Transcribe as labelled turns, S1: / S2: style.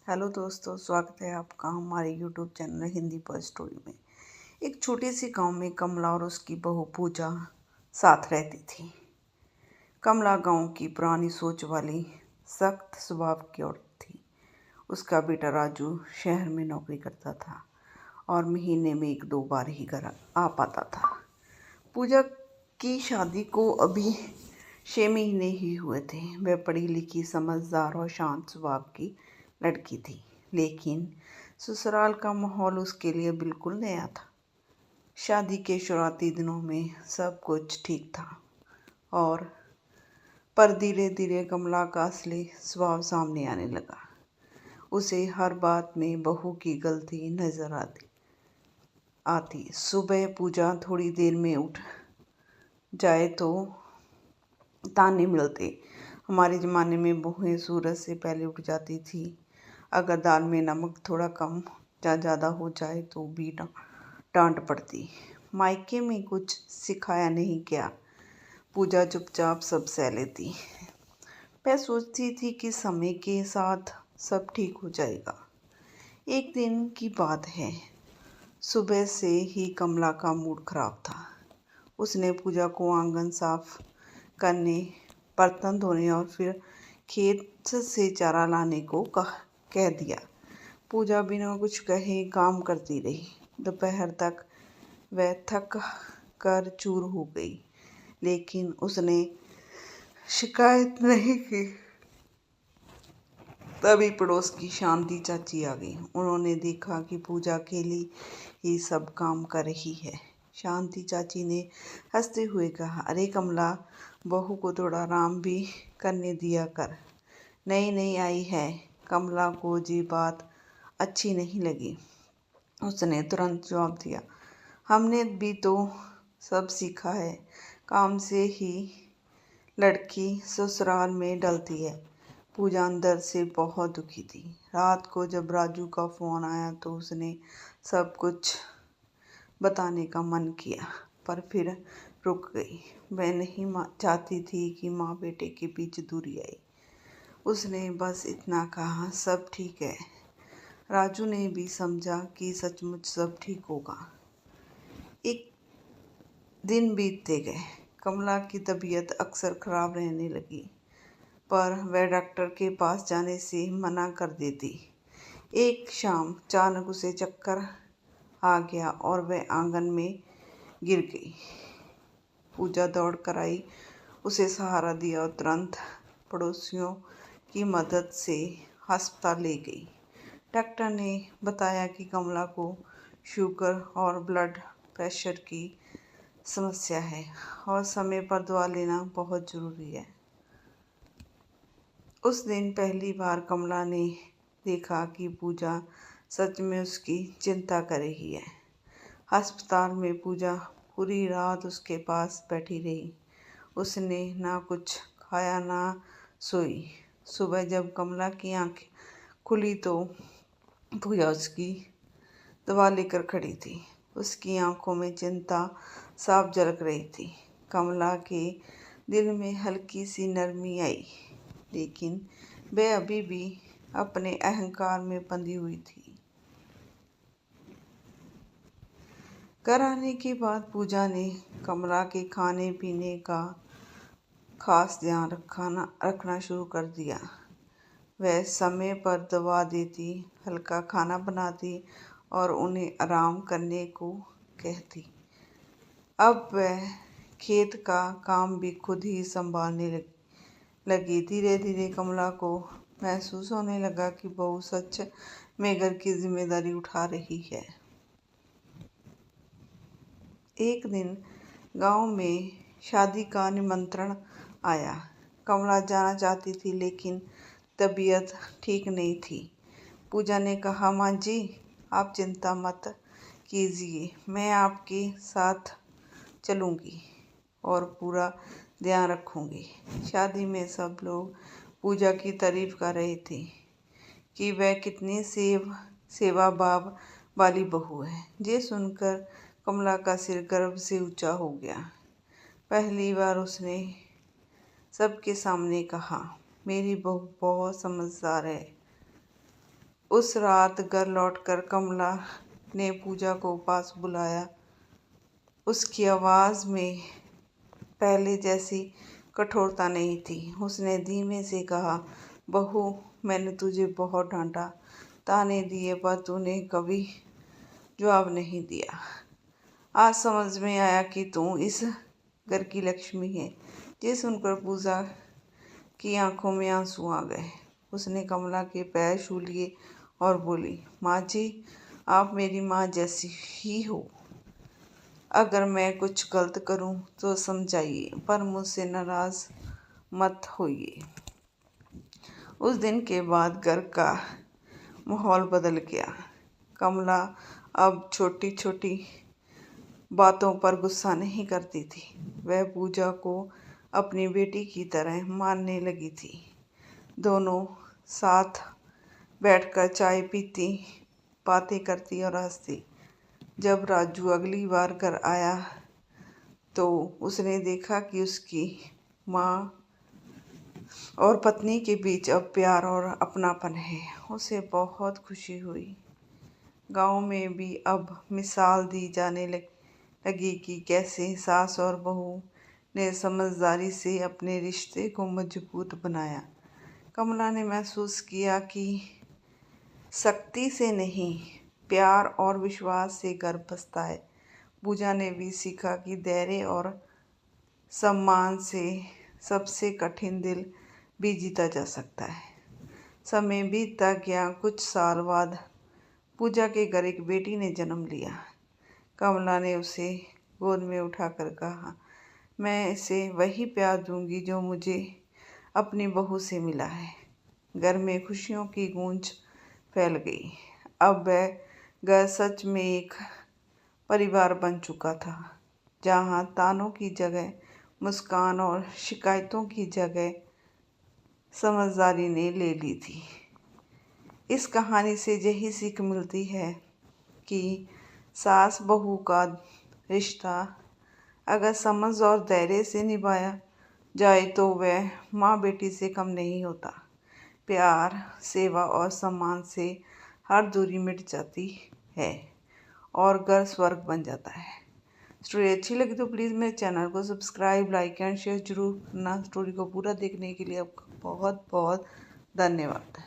S1: Hello दोस्तों, स्वागत है आपका हमारे यूट्यूब चैनल हिंदी पर स्टोरी में। एक छोटे से गांव में कमला और उसकी बहू पूजा साथ रहती थी। कमला गांव की पुरानी सोच वाली सख्त स्वभाव की औरत थी। उसका बेटा राजू शहर में नौकरी करता था और महीने में 1-2 बार ही घर आ पाता था। पूजा की शादी को अभी 6 महीने ही हुए थे। वह पढ़ी लिखी, समझदार और शांत स्वभाव की लड़की थी, लेकिन ससुराल का माहौल उसके लिए बिल्कुल नया था। शादी के शुरुआती दिनों में सब कुछ ठीक था, और पर धीरे धीरे कमला का असली स्वभाव सामने आने लगा। उसे हर बात में बहू की गलती नजर आती। सुबह पूजा थोड़ी देर में उठ जाए तो ताने मिलते। हमारे ज़माने में बहुएं सूरज से पहले उठ जाती थी। अगर दाल में नमक थोड़ा कम या ज़्यादा हो जाए तो भी डांट पड़ती। मायके में कुछ सिखाया नहीं गया। पूजा चुपचाप सब सह लेती। वह सोचती थी कि समय के साथ सब ठीक हो जाएगा। एक दिन की बात है, सुबह से ही कमला का मूड खराब था। उसने पूजा को आंगन साफ करने, बर्तन धोने और फिर खेत से चारा लाने को कह दिया। पूजा बिना कुछ कहे काम करती रही। दोपहर तक वह थक कर चूर हो गई, लेकिन उसने शिकायत नहीं की। तभी पड़ोस की शांति चाची आ गई। उन्होंने देखा कि पूजा अकेली ही सब काम कर रही है। शांति चाची ने हंसते हुए कहा, अरे कमला, बहू को थोड़ा आराम भी करने दिया कर, नई नई आई है। कमला को ये बात अच्छी नहीं लगी। उसने तुरंत जवाब दिया, हमने भी तो सब सीखा है, काम से ही लड़की ससुराल में डलती है। पूजा अंदर से बहुत दुखी थी। रात को जब राजू का फ़ोन आया तो उसने सब कुछ बताने का मन किया, पर फिर रुक गई। वह नहीं चाहती थी कि माँ बेटे के बीच दूरी आई। उसने बस इतना कहा, सब ठीक है। राजू ने भी समझा कि सचमुच सब ठीक होगा। एक दिन बीतते गए। कमला की तबीयत अक्सर खराब रहने लगी, पर वह डॉक्टर के पास जाने से मना कर देती। एक शाम अचानक उसे चक्कर आ गया और वह आंगन में गिर गई। पूजा दौड़ कर आई, उसे सहारा दिया और तुरंत पड़ोसियों की मदद से अस्पताल ले गई। डॉक्टर ने बताया कि कमला को शुगर और ब्लड प्रेशर की समस्या है और समय पर दवा लेना बहुत ज़रूरी है। उस दिन पहली बार कमला ने देखा कि पूजा सच में उसकी चिंता कर रही है। अस्पताल में पूजा पूरी रात उसके पास बैठी रही। उसने ना कुछ खाया ना सोई। सुबह जब कमला की आंखें खुली तो पूजा उसकी दवा लेकर खड़ी थी। उसकी आंखों में चिंता साफ झलक रही थी। कमला के दिल में हल्की सी नरमी आई, लेकिन वह अभी भी अपने अहंकार में बंधी हुई थी। घर आने के बाद पूजा ने कमला के खाने पीने का खास ध्यान रखना शुरू कर दिया। वह समय पर दवा देती, हल्का खाना बनाती और उन्हें आराम करने को कहती। अब वह खेत का काम भी खुद ही संभालने लगी। धीरे धीरे कमला को महसूस होने लगा कि बहू सच में घर की जिम्मेदारी उठा रही है। एक दिन गांव में शादी का निमंत्रण आया। कमला जाना चाहती थी, लेकिन तबीयत ठीक नहीं थी। पूजा ने कहा, माँ जी, आप चिंता मत कीजिए, मैं आपके साथ चलूँगी और पूरा ध्यान रखूँगी। शादी में सब लोग पूजा की तारीफ कर रहे थे कि वह कितनी सेवा भाव वाली बहू है। ये सुनकर कमला का सिर गर्व से ऊंचा हो गया। पहली बार उसने सबके सामने कहा, मेरी बहू बहुत समझदार है। उस रात घर लौटकर कमला ने पूजा को पास बुलाया। उसकी आवाज़ में पहले जैसी कठोरता नहीं थी। उसने धीमे से कहा, बहू, मैंने तुझे बहुत डांटा, ताने दिए, पर तूने कभी जवाब नहीं दिया। आज समझ में आया कि तू इस घर की लक्ष्मी है। ये सुनकर पूजा की आंखों में आंसू आ गए। उसने कमला के पैर छू लिए और बोली, माँ जी, आप मेरी माँ जैसी ही हो। अगर मैं कुछ गलत करूं तो समझाइए, पर मुझसे नाराज़ मत होइए। उस दिन के बाद घर का माहौल बदल गया। कमला अब छोटी छोटी बातों पर गुस्सा नहीं करती थी। वह पूजा को अपनी बेटी की तरह मानने लगी थी। दोनों साथ बैठकर चाय पीती, बातें करती और हंसती। जब राजू अगली बार घर आया तो उसने देखा कि उसकी माँ और पत्नी के बीच अब प्यार और अपनापन है। उसे बहुत खुशी हुई। गांव में भी अब मिसाल दी जाने लगी कि कैसे सास और बहू ने समझदारी से अपने रिश्ते को मजबूत बनाया। कमला ने महसूस किया कि सख्ती से नहीं, प्यार और विश्वास से घर बसता है। पूजा ने भी सीखा कि धैर्य और सम्मान से सबसे कठिन दिल भी जीता जा सकता है। समय बीतता गया। कुछ साल बाद पूजा के घर एक बेटी ने जन्म लिया। कमला ने उसे गोद में उठाकर कहा, मैं इसे वही प्यार दूंगी जो मुझे अपनी बहू से मिला है। घर में खुशियों की गूंज फैल गई। अब वह घर सच में एक परिवार बन चुका था, जहाँ तानों की जगह मुस्कान और शिकायतों की जगह समझदारी ने ले ली थी। इस कहानी से यही सीख मिलती है कि सास बहू का रिश्ता अगर समझ और धैर्य से निभाया जाए तो वह माँ बेटी से कम नहीं होता। प्यार, सेवा और सम्मान से हर दूरी मिट जाती है और घर स्वर्ग बन जाता है। स्टोरी अच्छी लगी तो प्लीज़ मेरे चैनल को सब्सक्राइब, लाइक एंड शेयर जरूर करना। स्टोरी को पूरा देखने के लिए आपका बहुत बहुत धन्यवाद।